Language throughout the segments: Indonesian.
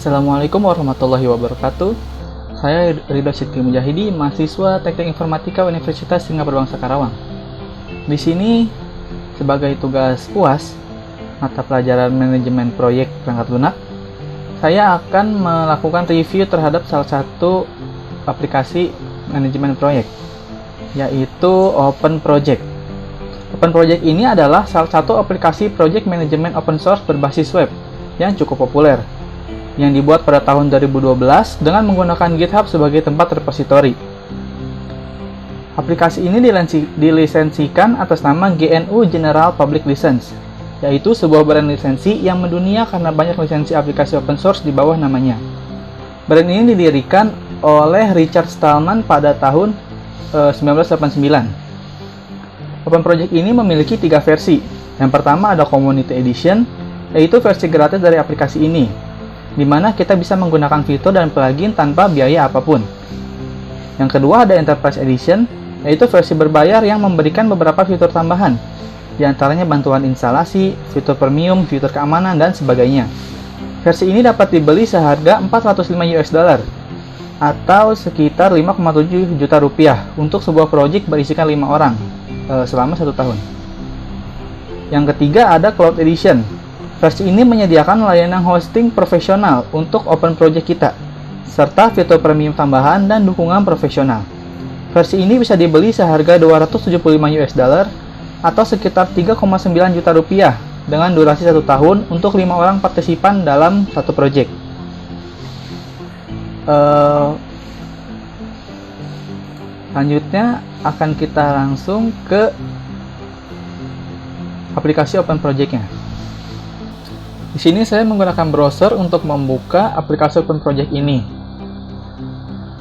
Assalamualaikum warahmatullahi wabarakatuh. Saya Ridho Sidki Mujahidi, mahasiswa Teknik Informatika Universitas Singapura Bangsa Karawang. Di sini sebagai tugas UAS mata pelajaran manajemen proyek perangkat lunak, saya akan melakukan review terhadap salah satu aplikasi manajemen proyek, yaitu Open Project. Open Project ini adalah salah satu aplikasi project manajemen open source berbasis web yang cukup populer, yang dibuat pada tahun 2012 dengan menggunakan GitHub sebagai tempat repositori. Aplikasi ini dilisensikan atas nama GNU General Public License, yaitu sebuah brand lisensi yang mendunia karena banyak lisensi aplikasi open source di bawah namanya. Brand ini didirikan oleh Richard Stallman pada tahun 1989. Open Project ini memiliki 3 versi. Yang pertama ada Community Edition, yaitu versi gratis dari aplikasi ini, di mana kita bisa menggunakan fitur dan plugin tanpa biaya apapun. Yang kedua ada Enterprise Edition, yaitu versi berbayar yang memberikan beberapa fitur tambahan, di antaranya bantuan instalasi, fitur premium, fitur keamanan, dan sebagainya. Versi ini dapat dibeli seharga $405 atau sekitar 5,7 juta rupiah untuk sebuah proyek berisikan 5 orang selama 1 tahun. Yang ketiga ada Cloud Edition. Versi ini menyediakan layanan hosting profesional untuk open project kita, serta fitur premium tambahan dan dukungan profesional. Versi ini bisa dibeli seharga $275 atau sekitar 3,9 juta rupiah dengan durasi 1 tahun untuk 5 orang partisipan dalam satu project. Selanjutnya akan kita langsung ke aplikasi open project-nya. Di sini saya menggunakan browser untuk membuka aplikasi Open Project ini.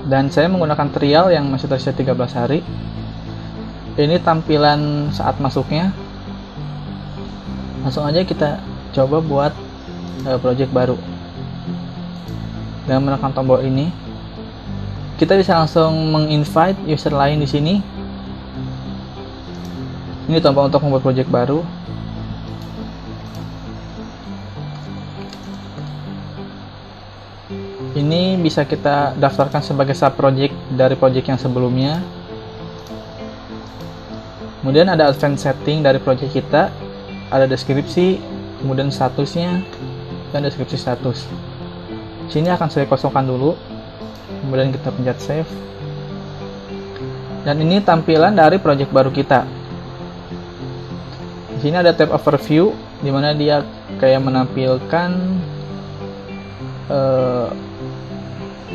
Dan saya menggunakan trial yang masih tersisa 13 hari. Ini tampilan saat masuknya. Langsung aja kita coba buat project baru. Dengan menekan tombol ini, kita bisa langsung menginvite user lain di sini. Ini tombol untuk membuat project baru. Ini bisa kita daftarkan sebagai sub-project dari project yang sebelumnya. Kemudian ada advanced setting dari project kita, ada deskripsi, kemudian statusnya, dan deskripsi status. Sini akan saya kosongkan dulu, kemudian kita pencet save. Dan ini tampilan dari project baru kita. Di sini ada tab overview, di mana dia kayak menampilkan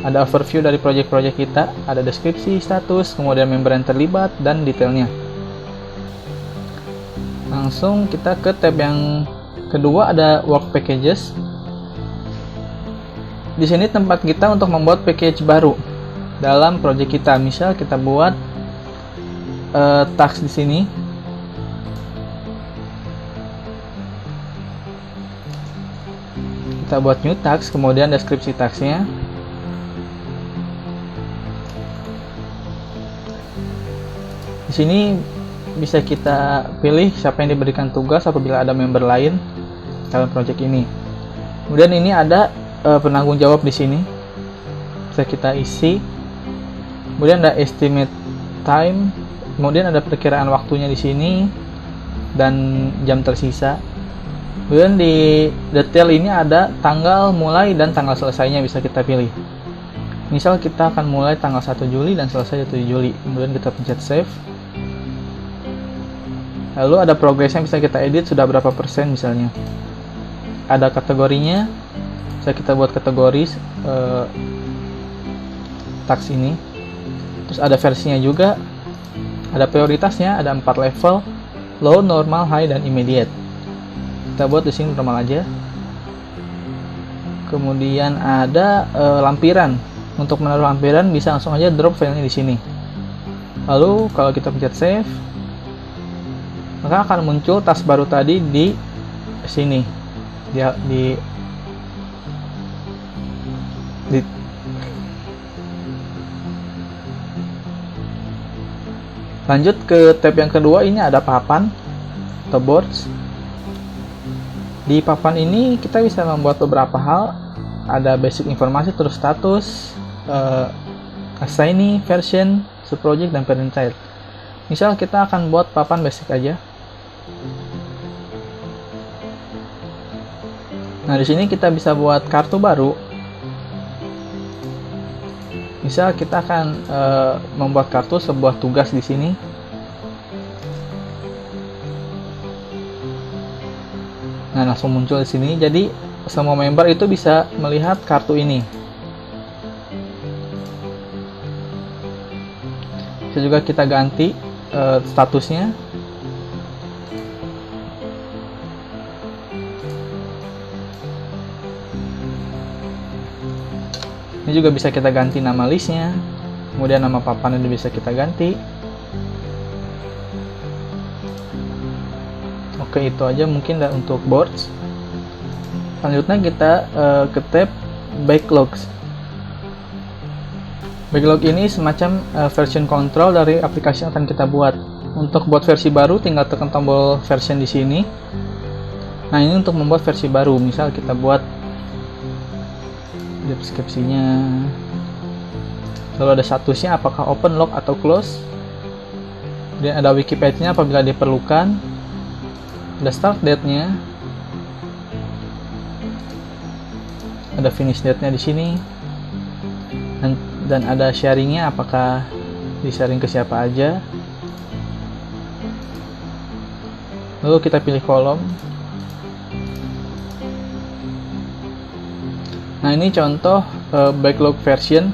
ada overview dari project-project kita, ada deskripsi, status, kemudian member yang terlibat, dan detailnya. Langsung kita ke tab yang kedua, ada work packages. Di sini tempat kita untuk membuat package baru dalam project kita. Misal kita buat task di sini. Kita buat new task, kemudian deskripsi tasknya. Di sini bisa kita pilih siapa yang diberikan tugas apabila ada member lain dalam project ini. Kemudian ini ada penanggung jawab di sini, bisa kita isi. Kemudian ada estimate time, kemudian ada perkiraan waktunya di sini dan jam tersisa. Kemudian di detail ini ada tanggal mulai dan tanggal selesainya, bisa kita pilih. Misal kita akan mulai tanggal 1 Juli dan selesai 7 Juli. Kemudian kita pencet save. Lalu ada progresnya, bisa kita edit sudah berapa persen misalnya. Ada kategorinya, bisa kita buat kategori task ini. Terus ada versinya juga, ada prioritasnya, ada 4 level, low, normal, high, dan immediate. Kita buat di sini normal aja. Kemudian ada lampiran. Untuk menaruh lampiran bisa langsung aja drop filenya di sini. Lalu kalau kita pencet save, maka akan muncul task baru tadi di sini. Lanjut ke tab yang kedua, ini ada papan atau boards. Di papan ini kita bisa membuat beberapa hal. ada basic informasi, terus status, assignee, version, subproject, dan parent child. Misal kita akan buat papan basic aja. Nah, di sini kita bisa buat kartu baru. Misal kita akan membuat kartu sebuah tugas di sini. Nah, langsung muncul di sini. Jadi semua member itu bisa melihat kartu ini. Bisa juga kita ganti statusnya. Ini juga bisa kita ganti nama listnya. Kemudian nama papan ini bisa kita ganti. Oke, itu aja mungkin untuk boards. Selanjutnya kita ke tab backlogs. Backlog ini semacam version control dari aplikasi yang akan kita buat. Untuk buat versi baru tinggal tekan tombol version di sini. Nah, ini untuk membuat versi baru. Misal kita buat deskripsinya, lalu ada statusnya apakah open, lock, atau close. Kemudian ada wiki page-nya apabila diperlukan. Ada start date-nya, ada finish date-nya di sini, dan ada sharing-nya apakah di-sharing ke siapa aja. Lalu kita pilih kolom. Nah, ini contoh backlog version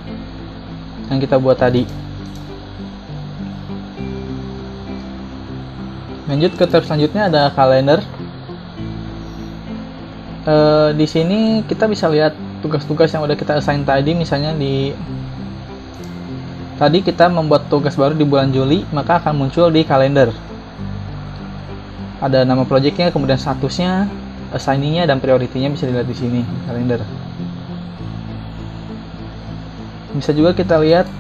yang kita buat tadi. Lanjut ke tab selanjutnya, ada kalender. Di sini kita bisa lihat tugas-tugas yang udah kita assign tadi. Misalnya tadi kita membuat tugas baru di bulan Juli, maka akan muncul di kalender. Ada nama projectnya, kemudian statusnya, assignee-nya, dan priority-nya bisa dilihat di sini kalender. Bisa juga kita lihat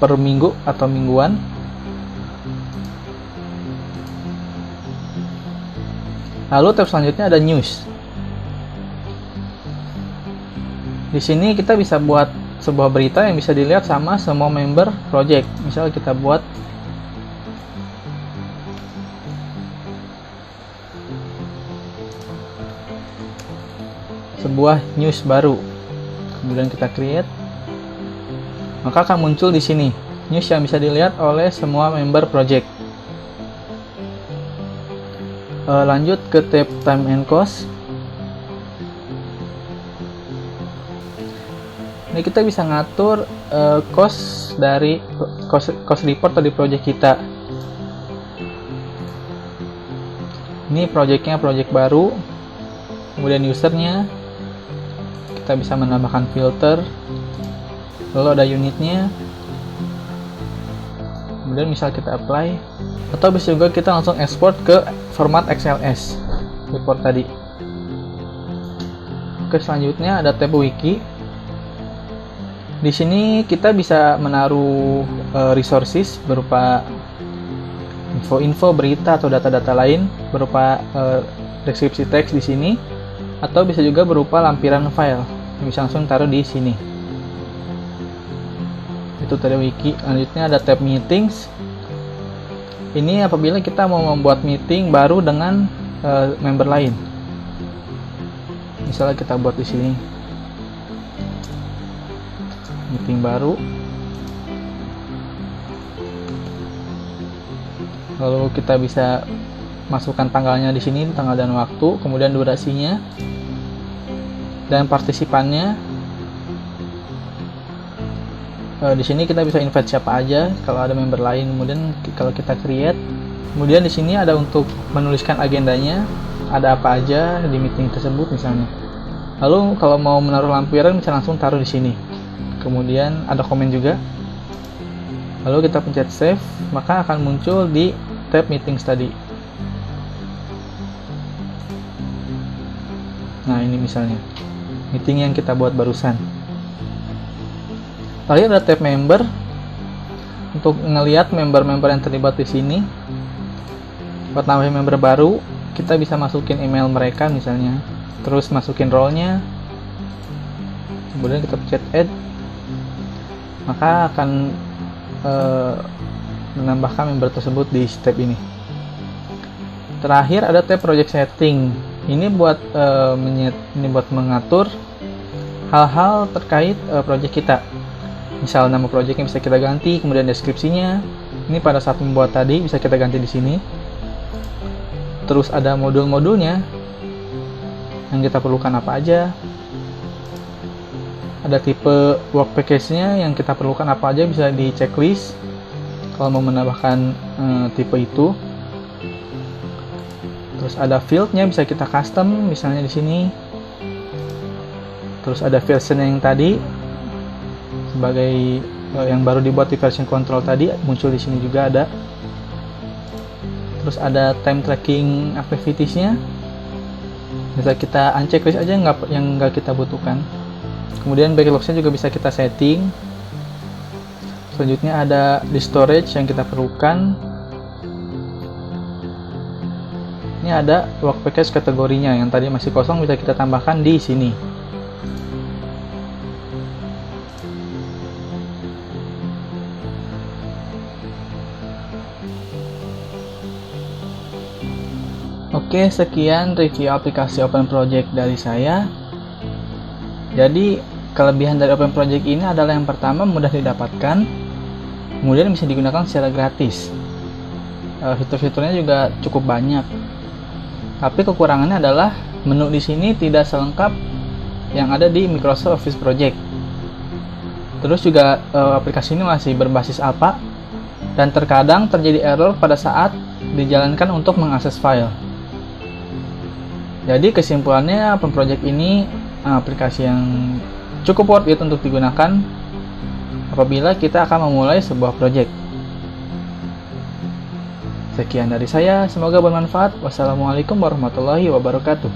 per minggu atau mingguan. Lalu tab selanjutnya ada news. Di sini kita bisa buat sebuah berita yang bisa dilihat sama semua member project. Misal kita buat sebuah news baru, kemudian kita create, maka akan muncul di sini news yang bisa dilihat oleh semua member project. Lanjut ke tab time and cost. Ini kita bisa ngatur cost dari cost report dari project kita. Ini projectnya project baru, kemudian usernya, kita bisa menambahkan filter, lalu ada unitnya, kemudian misal kita apply, atau bisa juga kita langsung export ke format XLS report tadi. Oke, selanjutnya ada tab wiki. Di sini kita bisa menaruh resources berupa info-info, berita, atau data-data lain berupa deskripsi teks di sini, atau bisa juga berupa lampiran file yang bisa langsung taruh di sini. Itu tadi wiki. Selanjutnya ada tab meetings. Ini apabila kita mau membuat meeting baru dengan member lain. Misalnya kita buat di sini meeting baru. Lalu kita bisa masukkan tanggalnya di sini, tanggal dan waktu, kemudian durasinya dan partisipannya. Di sini kita bisa invite siapa aja kalau ada member lain. Kemudian kalau kita create, kemudian di sini ada untuk menuliskan agendanya, ada apa aja di meeting tersebut misalnya. Lalu kalau mau menaruh lampiran bisa langsung taruh di sini. Kemudian ada komen juga. Lalu kita pencet save, maka akan muncul di tab meetings tadi. Nah, ini misalnya meeting yang kita buat barusan. Lalu ada tab member. Untuk ngelihat member-member yang terlibat di sini. Buat nambahin member baru, kita bisa masukin email mereka misalnya. Terus masukin role-nya. kemudian kita pencet add, maka akan menambahkan member tersebut di step ini. Terakhir ada tab project setting. Ini buat mengatur hal-hal terkait project kita. Misal nama projectnya bisa kita ganti, kemudian deskripsinya. Ini pada saat membuat tadi bisa kita ganti di sini. Terus ada modul-modulnya yang kita perlukan apa aja. Ada tipe work package-nya yang kita perlukan apa aja, bisa di checklist kalau mau menambahkan tipe itu. Terus ada field-nya bisa kita custom, misalnya di sini. Terus ada version yang tadi sebagai yang baru dibuat di version control tadi, muncul di sini juga ada. Terus ada time tracking activities-nya, bisa kita unchecklist aja yang nggak kita butuhkan. Kemudian backlogs-nya juga bisa kita setting. Selanjutnya ada di storage yang kita perlukan. Ini ada work package kategorinya yang tadi masih kosong, bisa kita tambahkan di sini. Oke, sekian review aplikasi Open Project dari saya. Jadi, kelebihan dari Open Project ini adalah yang pertama mudah didapatkan, kemudian bisa digunakan secara gratis. Fitur-fiturnya juga cukup banyak. Tapi kekurangannya adalah menu di sini tidak selengkap yang ada di Microsoft Office Project. Terus juga aplikasi ini masih berbasis APA dan terkadang terjadi error pada saat dijalankan untuk mengakses file. Jadi kesimpulannya, Open Project ini aplikasi yang cukup worth it untuk digunakan apabila kita akan memulai sebuah project. Sekian dari saya, semoga bermanfaat. Wassalamualaikum warahmatullahi wabarakatuh.